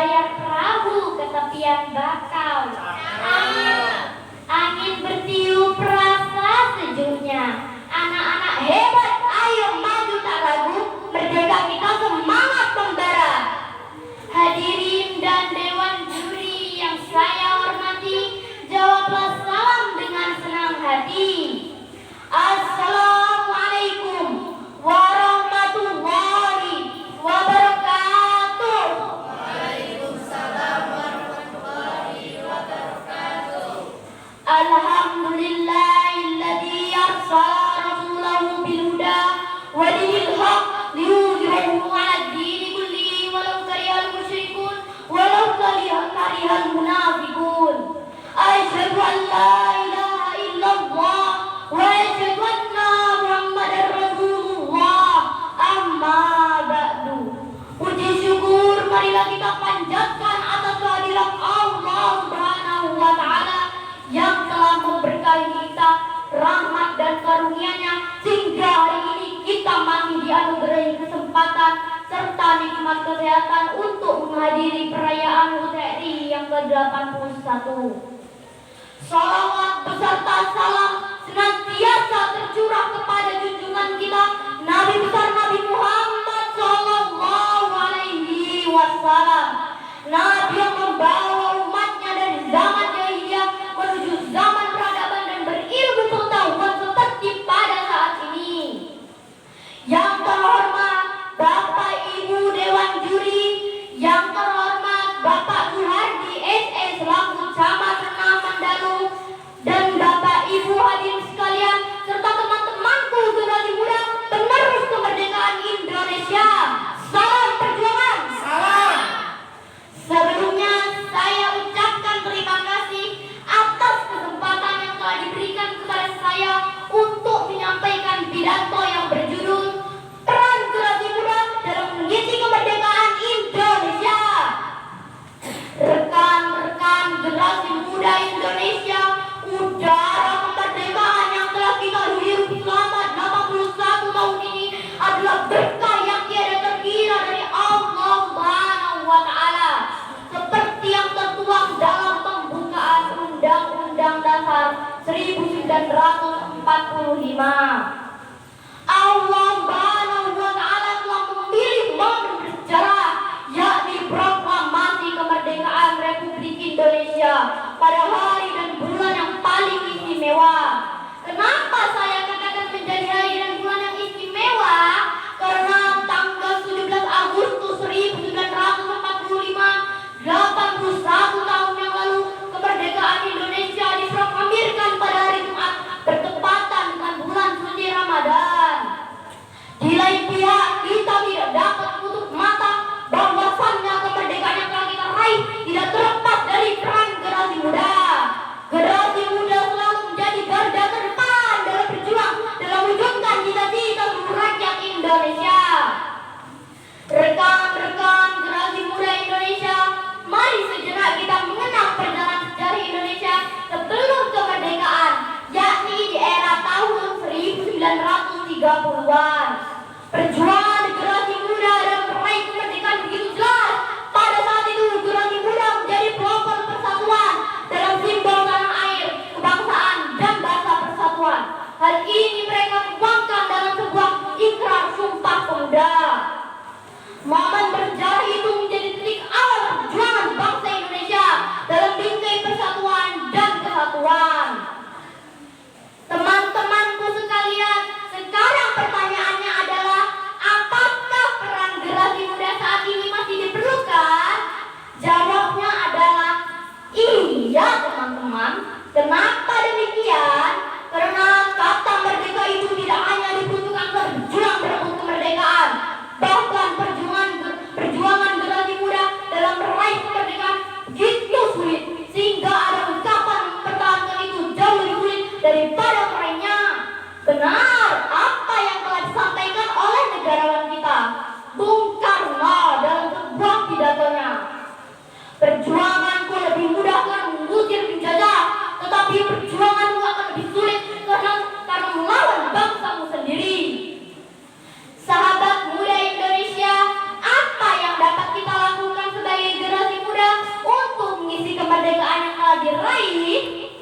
berlayar perahu ke tepian bakau. Angin bertiup rasa sejuknya. Anak-anak hebat, ayo maju tak ragu, merdeka kita semangat membara. Hadirin dan dewan juri yang saya hormati, jawablah salam dengan senang hati. Assalamualaikum warahmatullahi wabarakatuh. Waalaikumsalam warahmatullahi wabarakatuh. Alhamdulillahilladzi arsala rasulahu bil huda wa dinil haqq liyudhhirahu 'alad dini kullihi walau karihal musyrikun walau karihal munafiqun. Asyhadu an la ilaha illallah wa asyhadu anna Muhammadar Rasulullah. Amma ba'du. Puji syukur marilah kita panjatkan atas kehadirat Allah Subhanahu wa taala yang telah memberkahi kita rahmat dan karunia-Nya sehingga hari ini kita masih dianugerahi kesempatan serta nikmat kesehatan untuk menghadiri perayaan HUT yang ke-81. Salawat beserta salam senantiasa tercurah kepada junjungan kita Nabi besar Nabi Muhammad sallallahu alaihi wasallam. Nabi yang membawa umatnya dari zaman jahiliyah menuju zaman peradaban dan berilmu pengetahuan seperti pada saat ini. Yang terhormat Bapak Ibu Dewan Juri, yang terhormat Bapak Suhardi SE selaku Camat Renang Mandalu, dan Bapak Ibu hadirin sekalian serta teman-temanku generasi muda penerus kemerdekaan Indonesia. Salam perjuangan. Salam. Sebelumnya saya ucapkan terima kasih atas kesempatan yang telah diberikan kepada saya untuk menyampaikan pidato yang berjudul Peran Generasi Muda dalam Mengisi Kemerdekaan Indonesia. Rekan-rekan generasi muda Indonesia, udara kemerdekaan yang telah kita hirup selama 81 tahun ini adalah berkah yang tiada terkira dari Allah Subhanahu wa taala. Seperti yang tertuang dalam pembukaan Undang-Undang Dasar 1945. Allah Subhanahu wa taala telah memilih momen bersejarah, yakni proklamasi kemerdekaan Republik Indonesia pada hari dan bulan yang paling istimewa. Kenapa saya katakan menjadi hari dan bulan yang istimewa? Karena tanggal 17 Agustus 1945, 81 tahun yang lalu, kemerdekaan Indonesia diproklamirkan pada hari Jumat bertepatan dengan bulan suci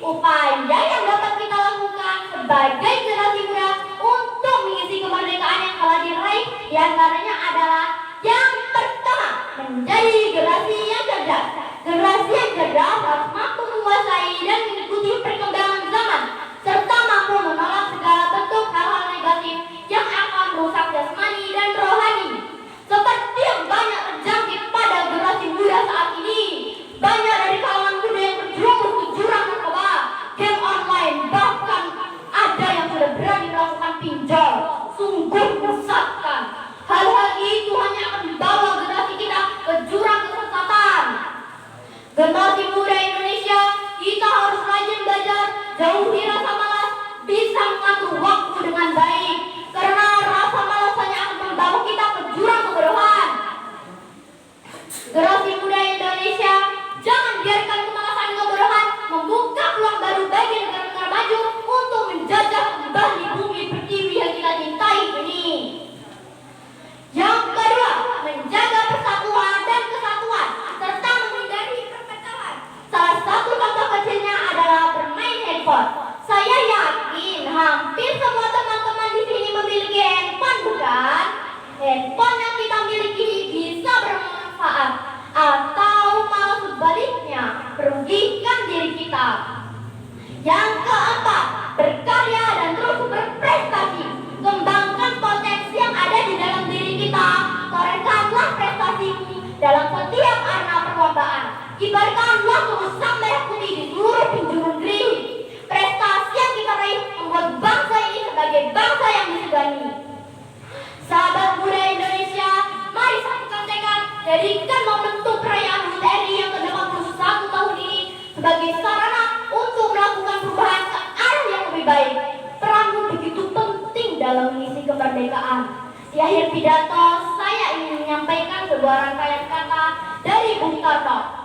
upaya yang dapat kita lakukan sebagai generasi muda untuk mengisi kemerdekaan yang telah diraih diantaranya adalah yang pertama, menjadi generasi yang cerdas. Generasi yang cerdas harus mampu menguasai dan mengikuti perkembangan zaman serta mampu menolak segala bentuk hal-hal negatif yang akan merusak jasmani dan rohani. Seperti yang banyak terjangkit pada generasi muda saat ini, banyak dari kalangan muda yang terjerumus ke jurang narkoba, game online, bahkan ada yang sudah berani melakukan pinjol. Sungguh menyesatkan. Hal-hal itu hanya akan membawa generasi kita ke jurang kesesatan. Generasi muda Indonesia, kita harus rajin belajar, jauhi rasa malas, bisa mengatur waktu dengan baik, karena rasa malas hanya akan membawa kita ke jurang kebodohan. Generasi muda Indonesia, jangan biarkan kemalasan dan kebodohan membuka peluang baru bagi negara-negara maju untuk menjajah kembali bumi pertiwi yang kita cintai ini. Yang kedua, menjaga persatuan dan kesatuan serta menghindari perpecahan. Salah satu contoh kecilnya adalah bermain handphone. Saya yakin hampir semua teman-teman di sini memiliki handphone, bukan? Handphone yang kita miliki bisa bermanfaat atau malah sebaliknya merugikan diri kita. Yang keempat, berkarya dan terus berprestasi. Kembangkan potensi yang ada di dalam diri kita. Torehkanlah prestasimu dalam setiap arena perlombaan. Kibarkanlah sang merah putih di seluruh penjuru negeri. Prestasi yang kita raih membuat bangsa ini sebagai bangsa yang disegani. Sahabat muda Indonesia, mari satukan tekad, jadikan momentum perayaan HUT RI yang ke-81 tahun ini sebagai sarana untuk melakukan perubahan ke arah yang lebih baik. Peranmu begitu penting dalam mengisi kemerdekaan. Di akhir pidato, saya ingin menyampaikan sebuah rangkaian kata dari Bung Karno.